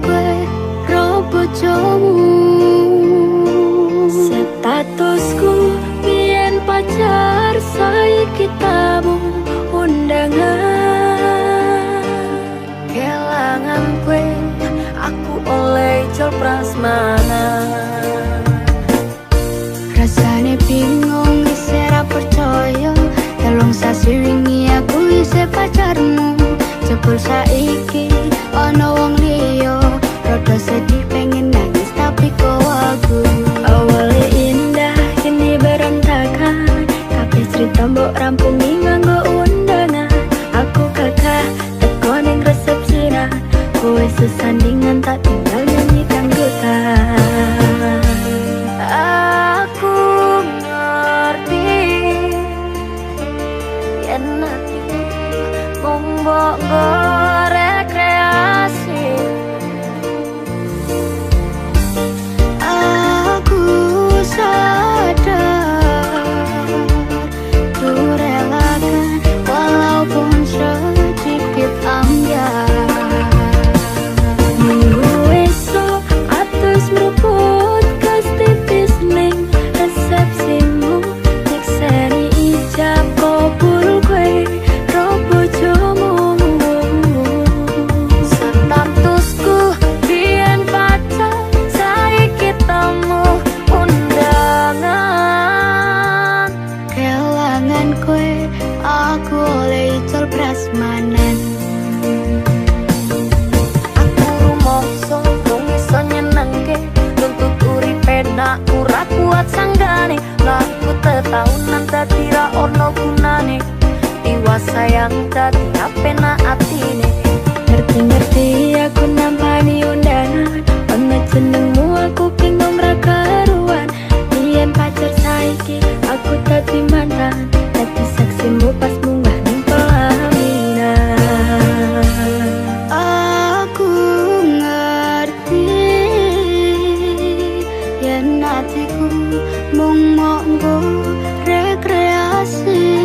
kowe ro bojomu. Statusku biyen pacar, saiki tamu undangan. Kelangan kowe aku oleh jol prasmanan. Rasane bingung isih ra percaya, telung sasi wingi aku isih pacarmu. Jebul saiki ana wong liya, rada sedih pengen nangis tapi kok aku. Awalnya indah kini berantakan, kabeh cerita mbok rampungi nganggo undangan. Aku kakak teko ning resepsinan, kowe sesandingan tak tinggal nyanyi kanggotan. Aku ngerti yen atiku mung mbok rekreasi. Aku sadar ku relakan walaupun sedikit ambiar. Minggu esok atus meruput kas tipis ning resepsimu, nyekseni ijab kabul kowe ro bojomu. Statusku biyen pacar, saiki tamu undangan. Kelangan kowe aku oleh icul prasmanan. Aku rumangsa mung iso nyenengke, nuntut uripe nak ora kuat sanggane. Laku tetahunan dadi ra ono gunane, tiwas sayang dadi apenak atine. Ngerti-ngerti aku nampani undangan, ana jenengmu aku bingung ra karuan. Biyen pacar saiki aku dadi mantan, dadi saksimu pas munggah ning pelaminan. Aku ngerti yen atiku mung monggo rekreasi.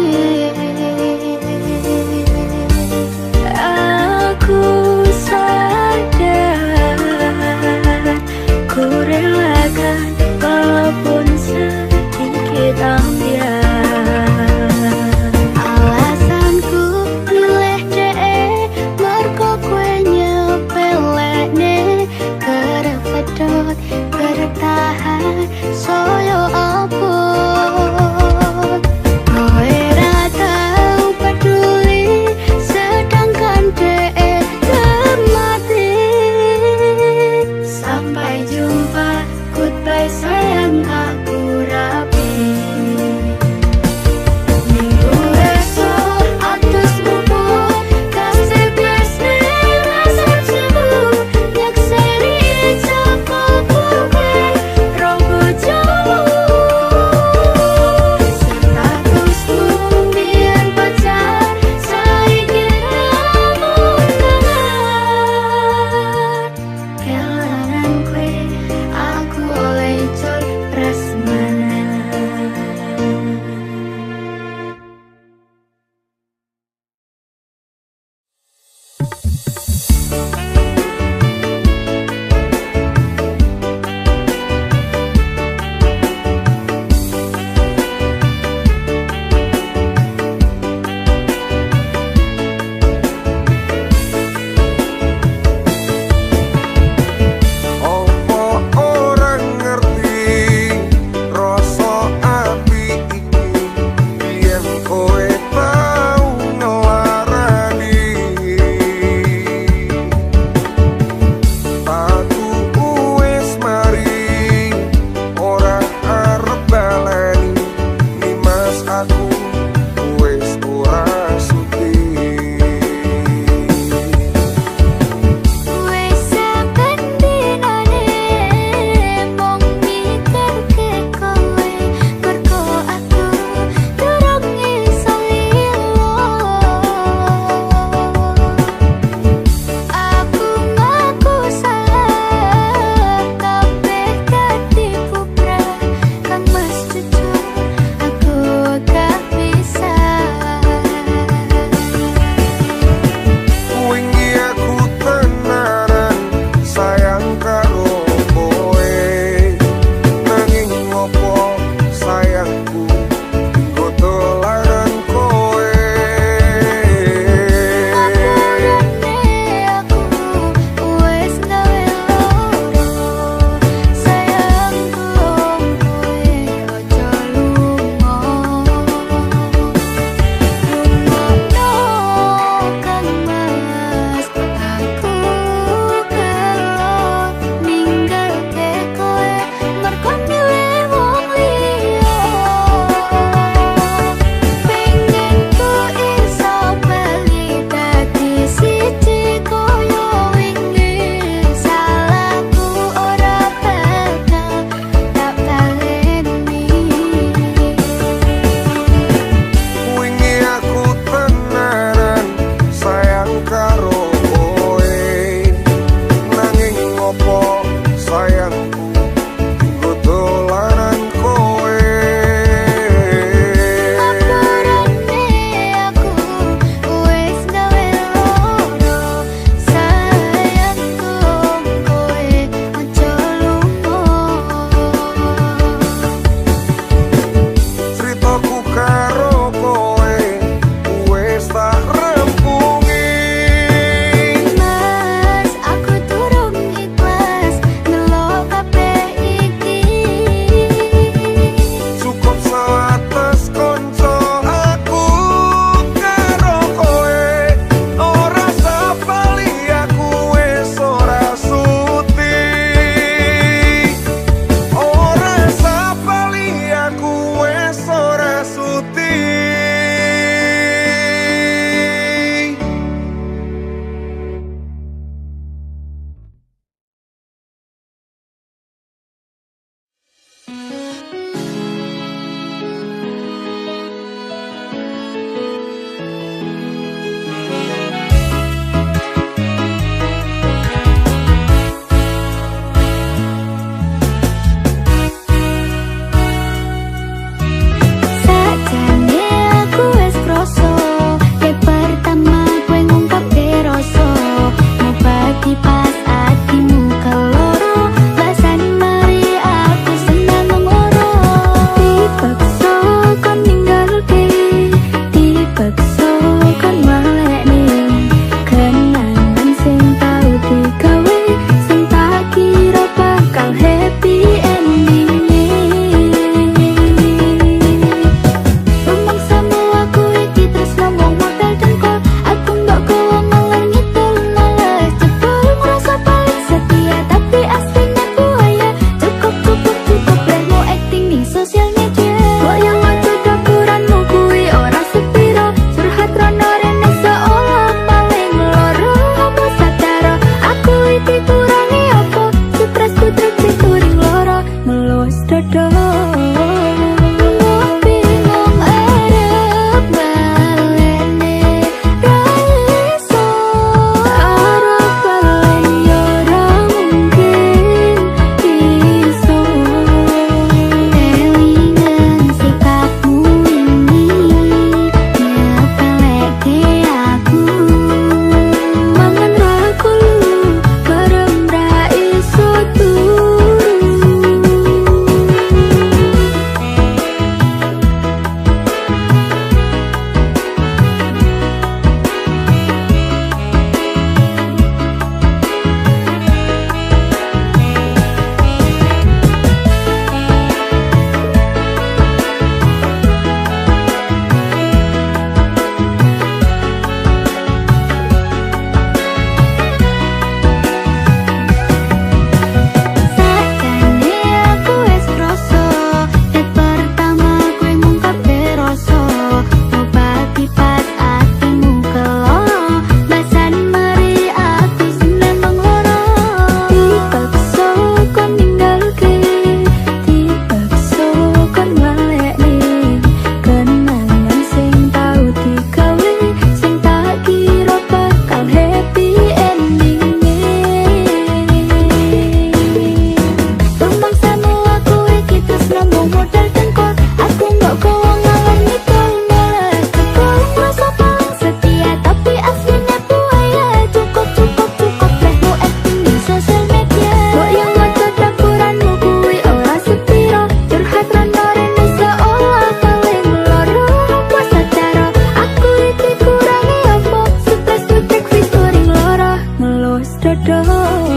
Bingung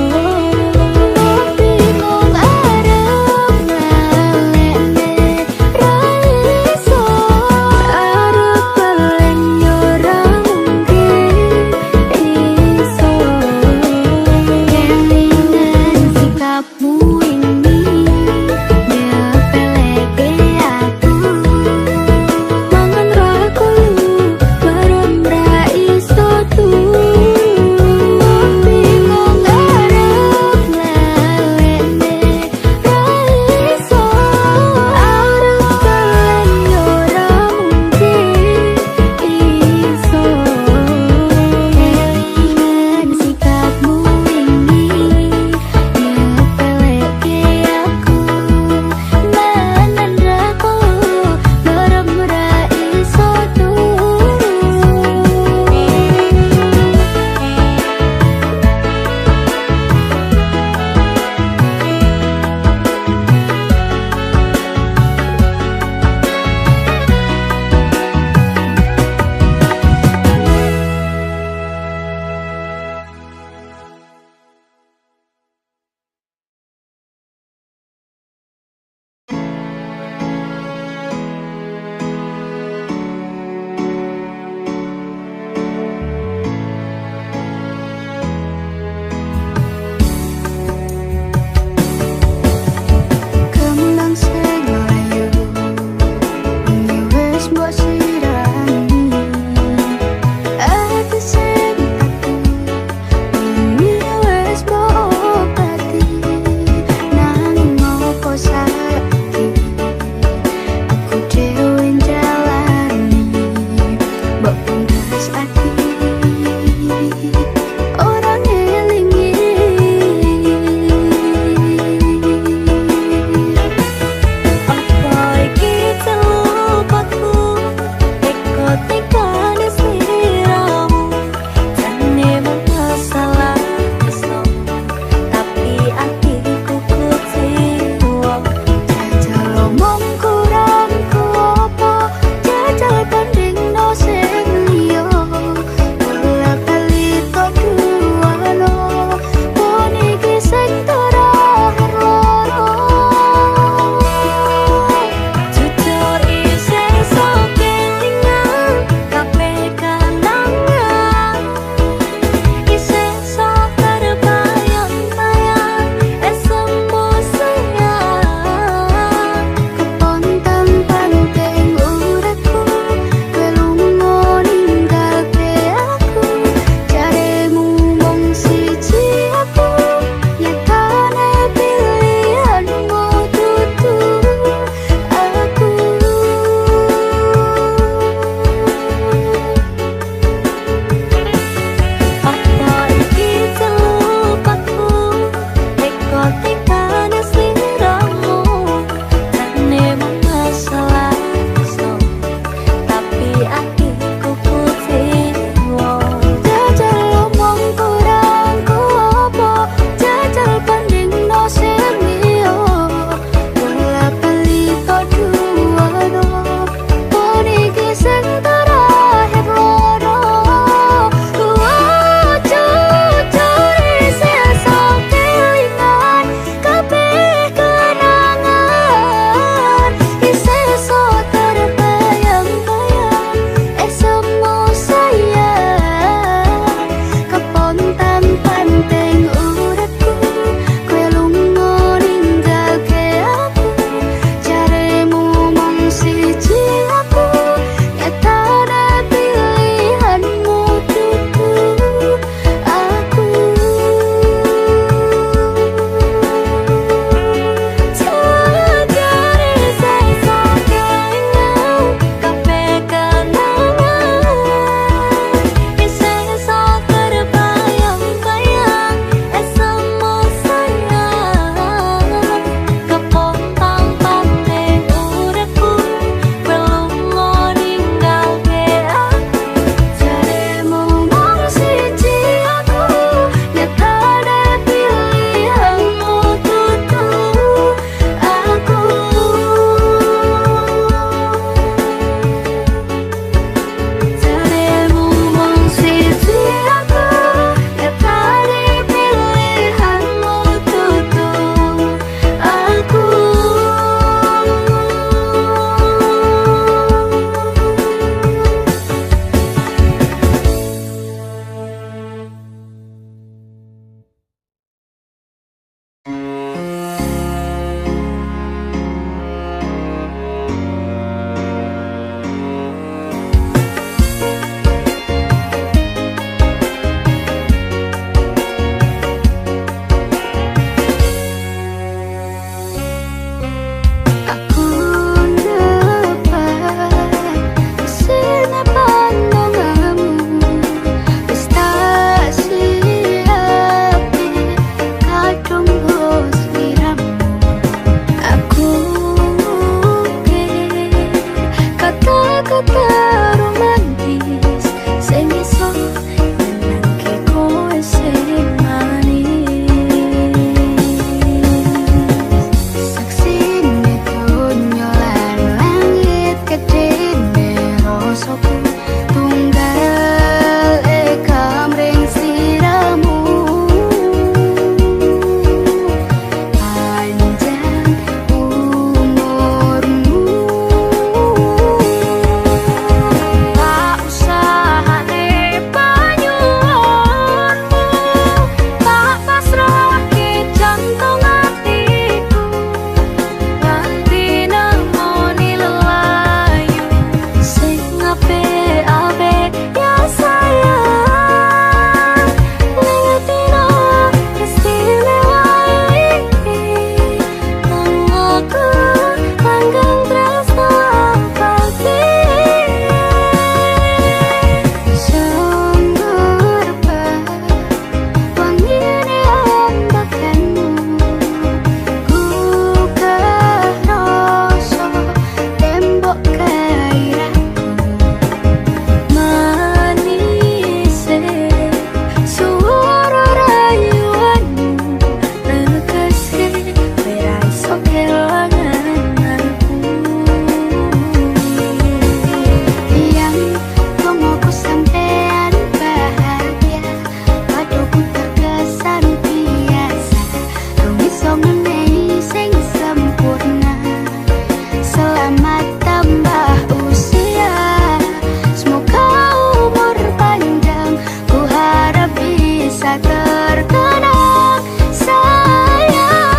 terkenang sayang.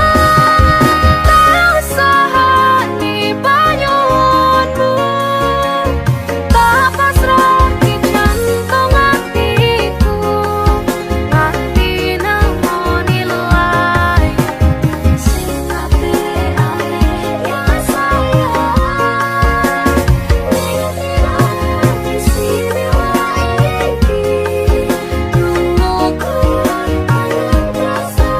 Tak sahani banyuwanmu, tak pasrah di jantung hatiku, nganti nemoni lelai sing apik ya sayang. Ning istimewa iki lungaku tangan rasa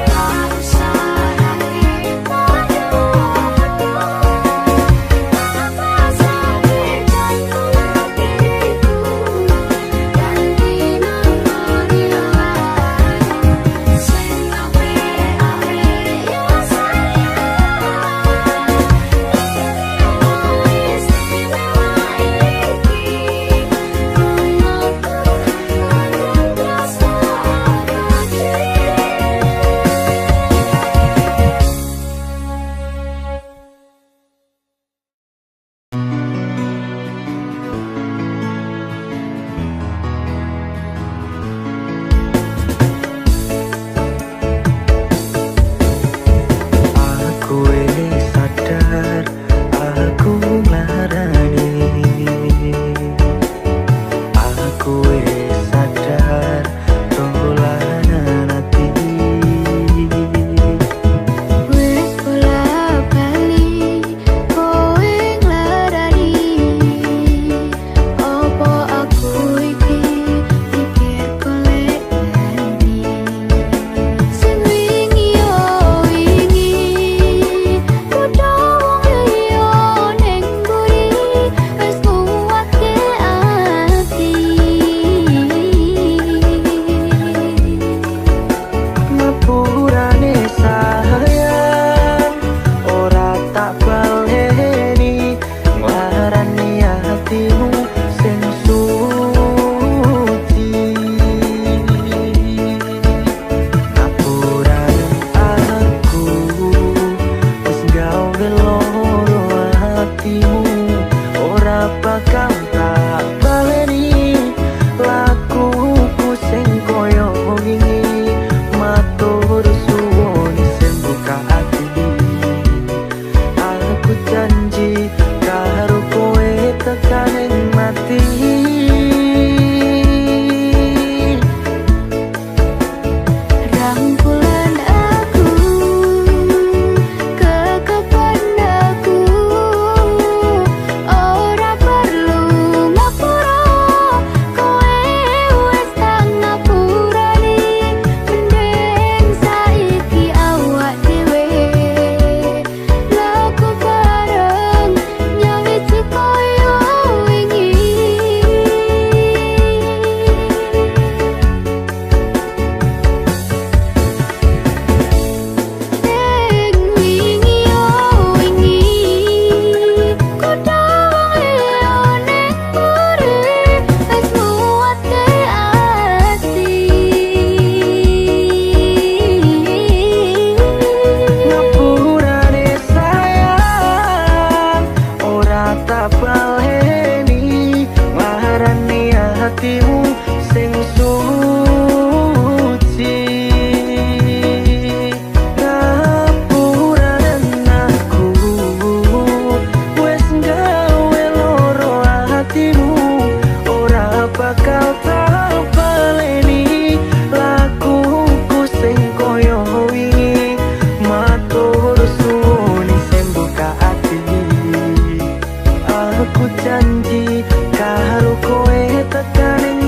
tak sahani banyuwanmu, tak pasrah di jantung hatiku, nganti nemoni lelai sing apik ya sayang. Istimewa iki lungaku tangan rasa Aku sadar aku nglarani, aku sadar dolanan ati. wis bola-bali kowe nglarani, opo aku iki mikir golek ganti. Sing wingi yo wingi kudu wong liya ning mburi, wis nguwatke ati. Ngapurane sayang ora tak baleni, nglarani hatimu sing suci. Ngapurane aku wis gawe loro hatimu, ora bakal tak baleni lakuku sing koyo wingi. Matur suwun sing buka ati, aku janji karo kowe tekan ing mati. Rangkulan aku, kekepan aku, ora perlu ngapura, kowe wis tak ngapurani. Mending saiki awak dhewe laku bareng, nyawiji koyo wingi. Sing wingi yo wingi kudu wong liya ning mburi, wis nguwatke ati. Ngapurane sayang ora tak baleni, nglarani hatimu sing suci. Ngapurane aku wis gawe loro hatimu, ora bakal tak baleni lakuku sing koyo wingi. Matur suwun sing buka ati, aku janji karo kowe tekan ing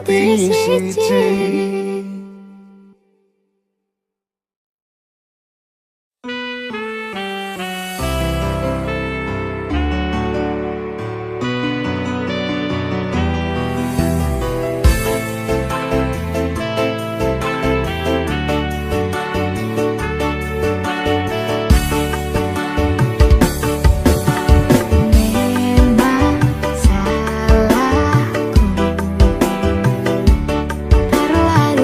ati siji. Memang salahku terlalu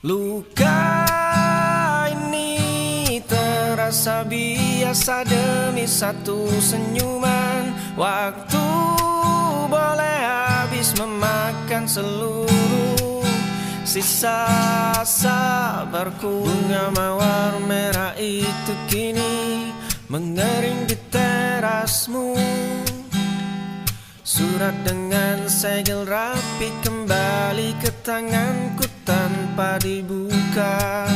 Luka ini terasa biasa demi satu senyuman. Waktu boleh habis memakan seluruh sisa sabarku. Bunga mawar merah itu kini mengering di terasmu. Surat dengan segel rapi kembali ke tanganku tanpa dibuka.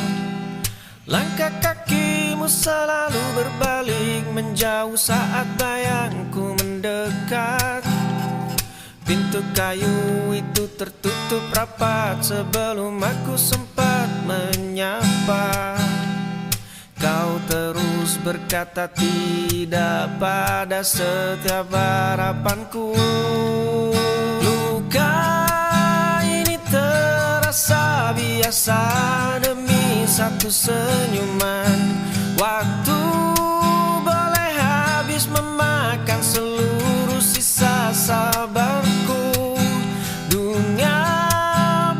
Langkah kakimu selalu berbalik menjauh saat bayangku mendekat. Pintu kayu itu tertutup rapat sebelum aku sempat menyapa. Kau terus berkata tidak pada setiap harapanku. Luka ini terasa biasa demi satu senyuman. Waktu boleh habis memakan seluruh sisa sabarku. Dunia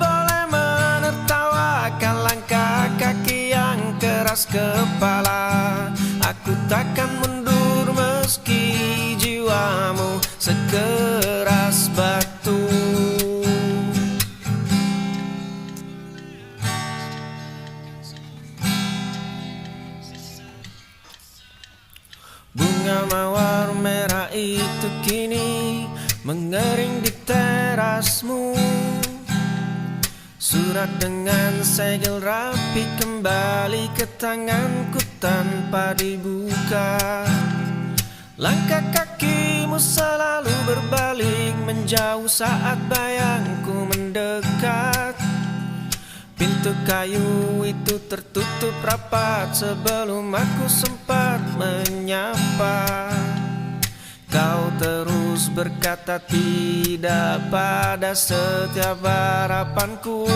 boleh menertawakan langkah kaki yang keras kepala. Aku takkan mundur meski jiwamu sekeras batu. Bunga mawar merah itu kini mengering di terasmu. Surat dengan segel rapi kembali ke tanganku tanpa dibuka. Langkah kakimu selalu berbalik menjauh saat bayangku mendekat. Pintu kayu itu tertutup rapat sebelum aku sempat menyapa. Kau terus berkata tidak pada setiap harapanku.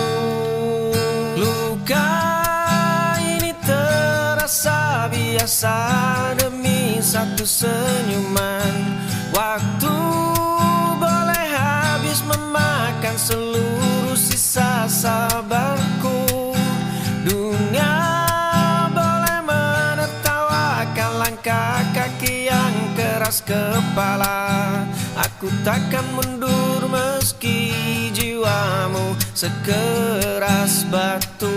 Luka ini terasa biasa demi satu senyuman. Waktu boleh habis memakan seluruh sisa sabarku. Dunia boleh menertawakan langkah kaki yang keras kepala. Aku takkan mundur meski jiwamu sekeras batu.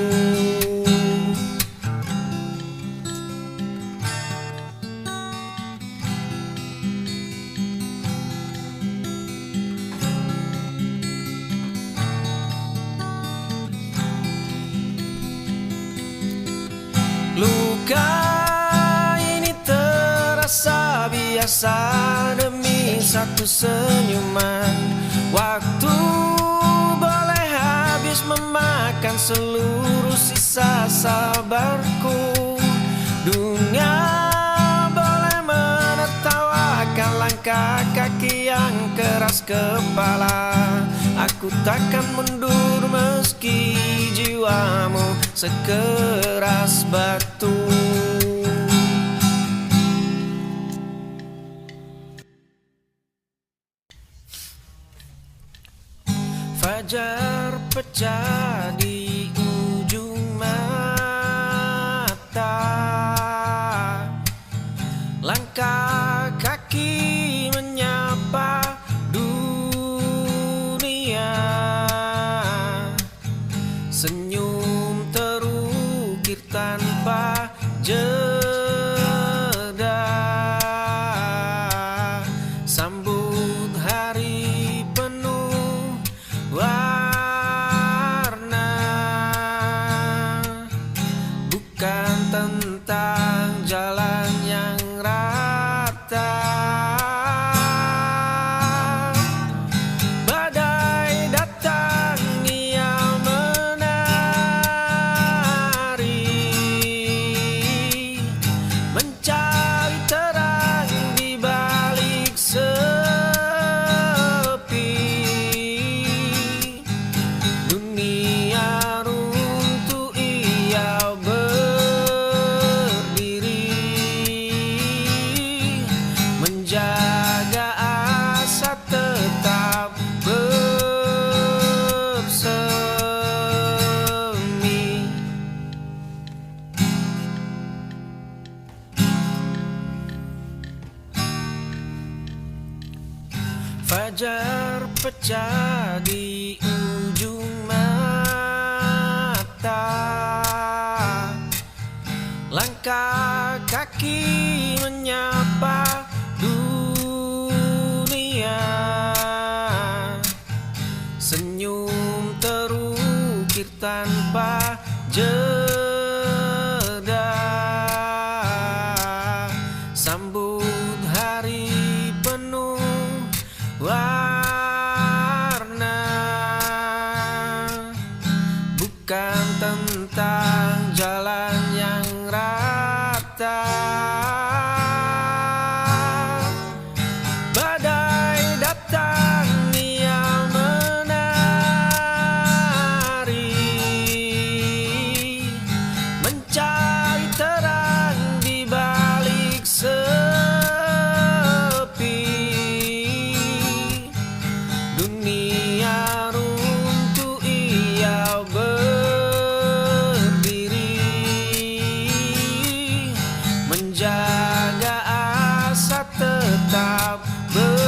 Luka ini terasa biasa demi satu senyuman. Waktu boleh habis memakan seluruh sisa sabarku. Dunia boleh menertawakan langkah kaki yang keras kepala. Aku takkan mundur meski jiwamu sekeras batu. Fajar pecah di ujung mata. Langkah kaki menyapa dunia. Senyum terukir tanpa jeda. Sambut hari penuh warna. Bukan tentang jalan yang rata, fajar pecah di ujung mata, langkah kaki menyapa dunia, senyum terukir tanpa jeda, sambut hari penuh warna, bukan tentang jalan yang rata. Badai datang ia menari, mencari terang di balik sepi. Dunia runtuh ia berdiri, menjaga asa tetap bersemi.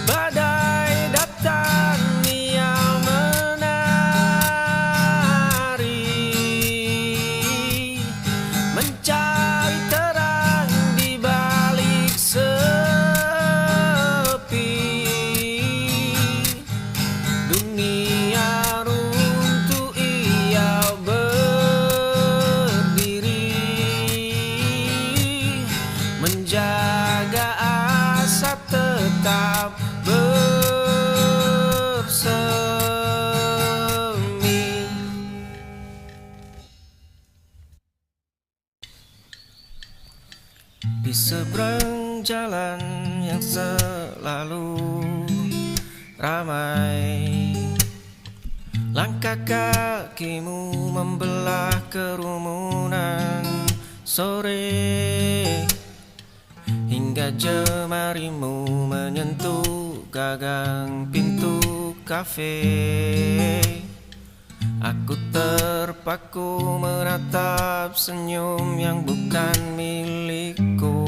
Badai datang ia menari, mencari terang di balik sepi. Dunia runtuh ia berdiri, menjaga asa tetap bersemi. Di seberang jalan yang selalu ramai, langkah kakimu membelah kerumunan sore, hingga jemarimu menyentuh gagang pintu kafe. Aku terpaku menatap senyum yang bukan milikku.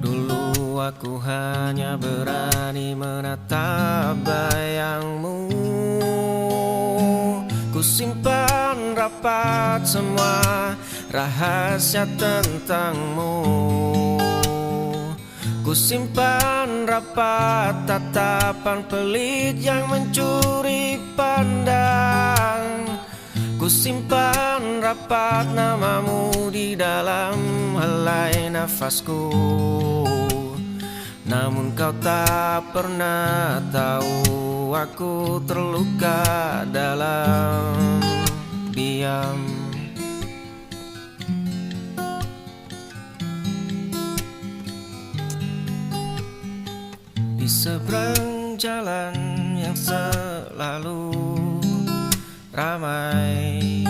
Dulu aku hanya berani menatap bayangmu. Ku simpan rapat semua rahasia tentangmu. Ku simpan rapat tatapan pelit yang mencuri pandang. Ku simpan rapat namamu di dalam helai nafasku. Namun kau tak pernah tahu aku terluka dalam diam. Di seberang jalan yang selalu ramai,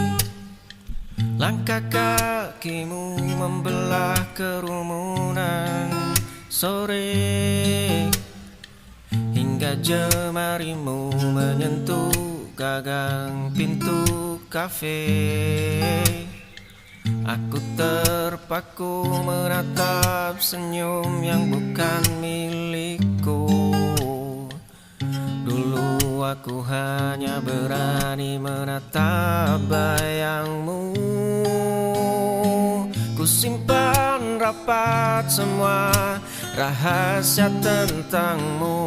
langkah kakimu membelah kerumunan sore, hingga jemarimu menyentuh gagang pintu kafe. Aku terpaku menatap senyum yang bukan milikku. Dulu aku hanya berani menatap bayangmu. Ku simpan rapat semua rahasia tentangmu.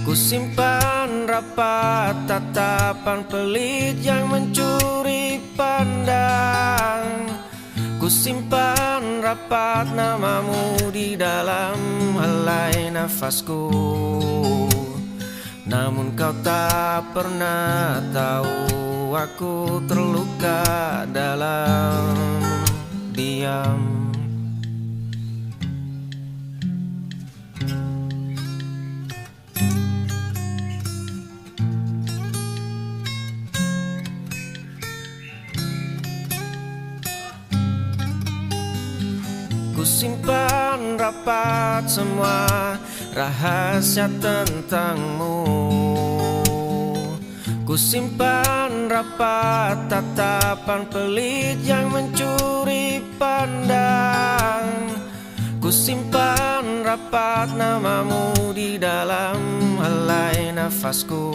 Ku simpan rapat tatapan pelit yang mencuri pandang. Ku simpan rapat namamu di dalam helai nafasku. Namun kau tak pernah tahu aku terluka dalam diam. simpan rapat semua rahasia tentangmu. Ku simpan rapat tatapan pelit yang mencuri pandang. Ku simpan rapat namamu di dalam helai nafasku.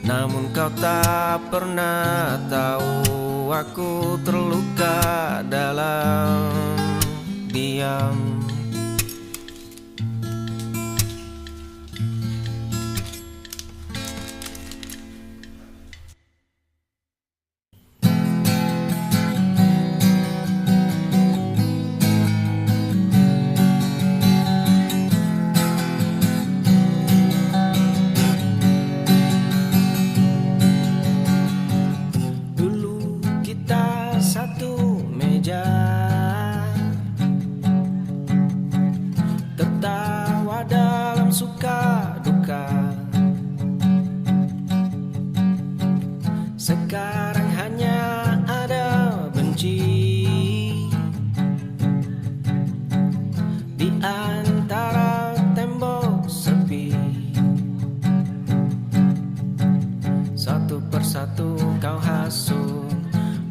Namun kau tak pernah tahu aku terluka dalam diam. Satu meja, tertawa dalam suka duka. Sekarang hanya ada benci di antara tembok sepi. Satu persatu kau hasut,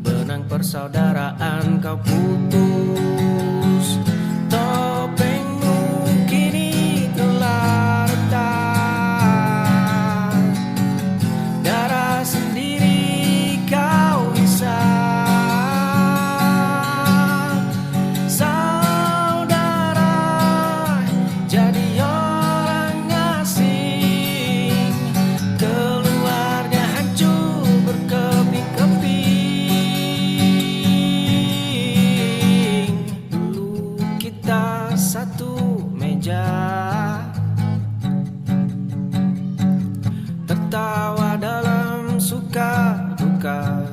benang persaudaraan kau putus. Topengmu kini telah retak, darah sendiri kau hisap. Saudara jadi orang asing, keluarga hancur berkeping-keping. Satu meja, tertawa dalam suka duka.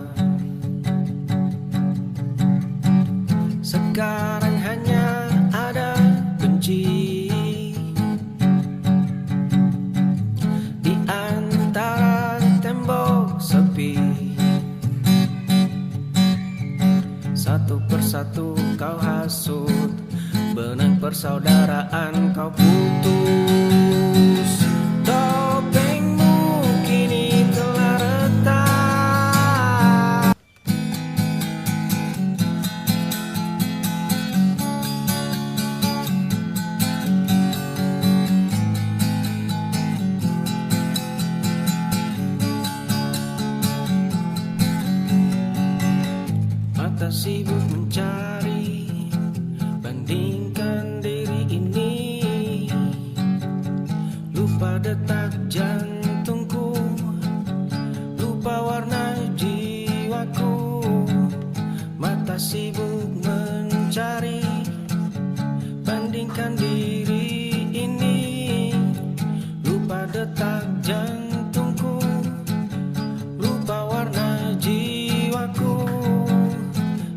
Sekarang hanya ada benci di antara tembok sepi. Satu persatu kau hasut, benang persaudaraan kau putus. Topengmu kini telah retak. Mata sibuk mencari, bandingkan diri ini. Lupa detak jantungku, lupa warna jiwaku. Mata sibuk mencari, bandingkan diri ini. Lupa detak jantungku, lupa warna jiwaku.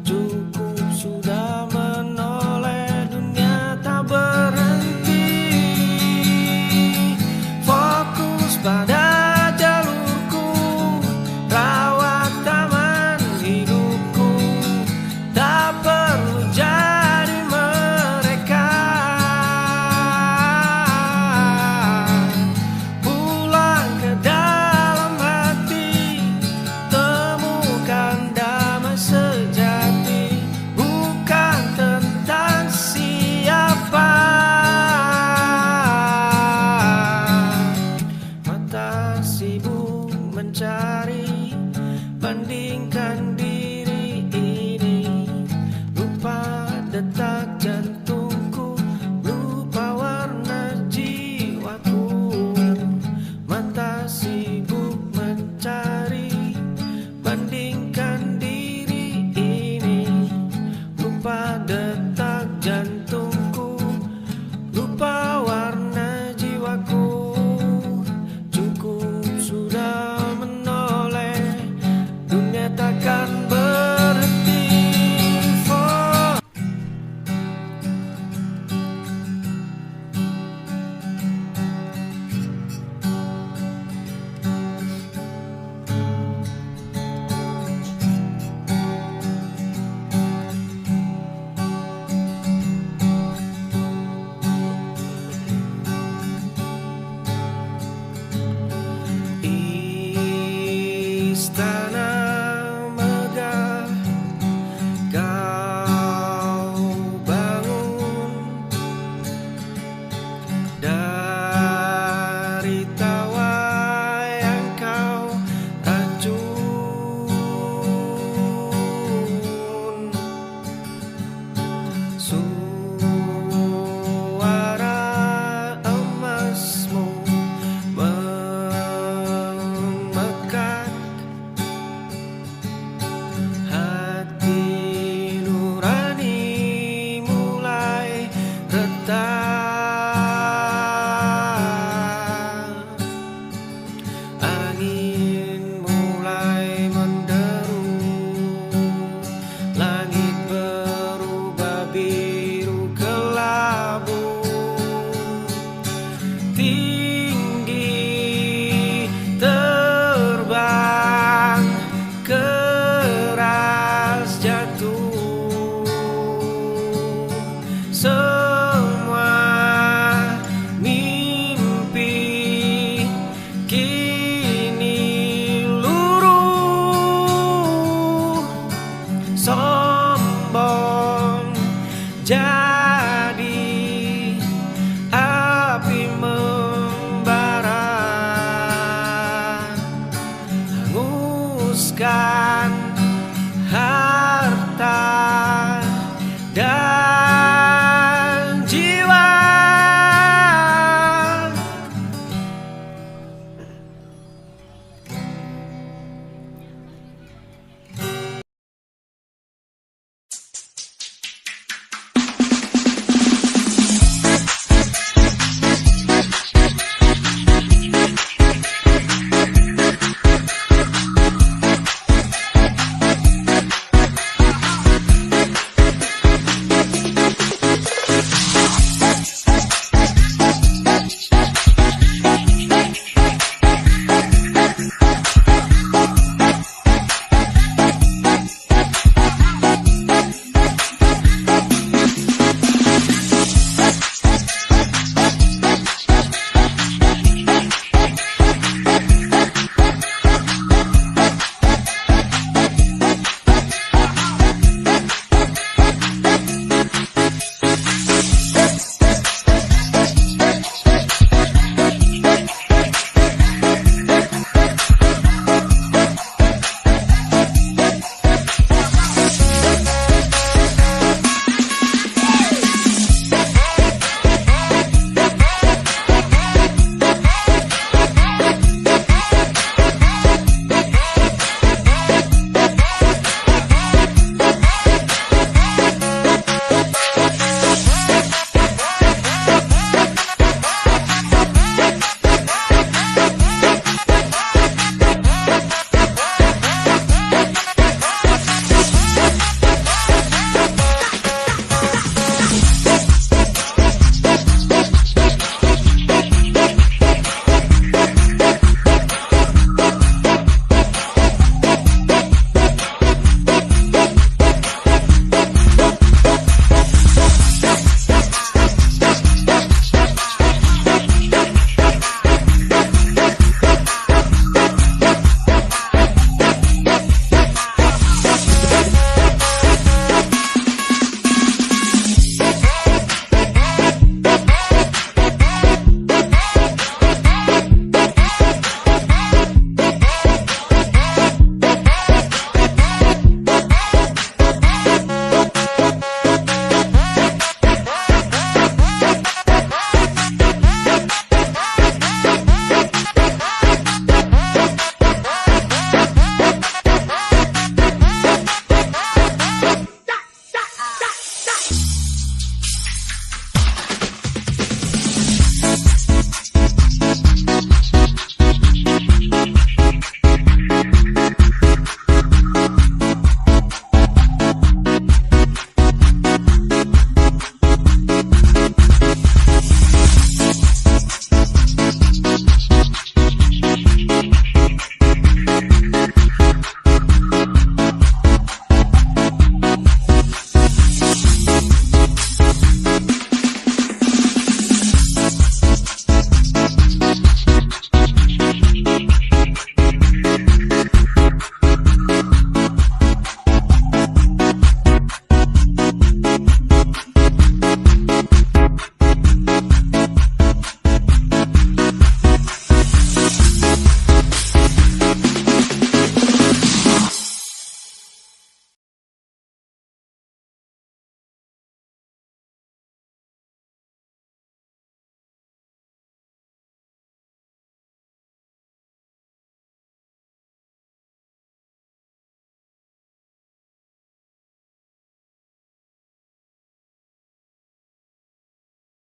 Cukup sudah menoleh, dunia tak berhenti. Fokus pada jalurku, rawat taman hidupku. Tak perlu jadi mereka. Pulang ke dalam hati, temukan damai sejati. Bukan tentang siapa. Mata sibuk mencari, bandingkan diri ini. Lupa detak jantungku, lupa warna jiwaku. Mata sibuk mencari, bandingkan diri ini. Lupa detak jantungku, lupa warna jiwaku. Cukup sudah menoleh, dunia takkan istana megah kau bangun dari tawa yang kau racun. Suara emasmu memekat hati nurani mulai retak. Angin mulai menderu, langit berubah biru kelabu. Tinggi terbang, keras jatuh. Semua mimpi kini luruh. Sombong jadi api membara, hanguskan hati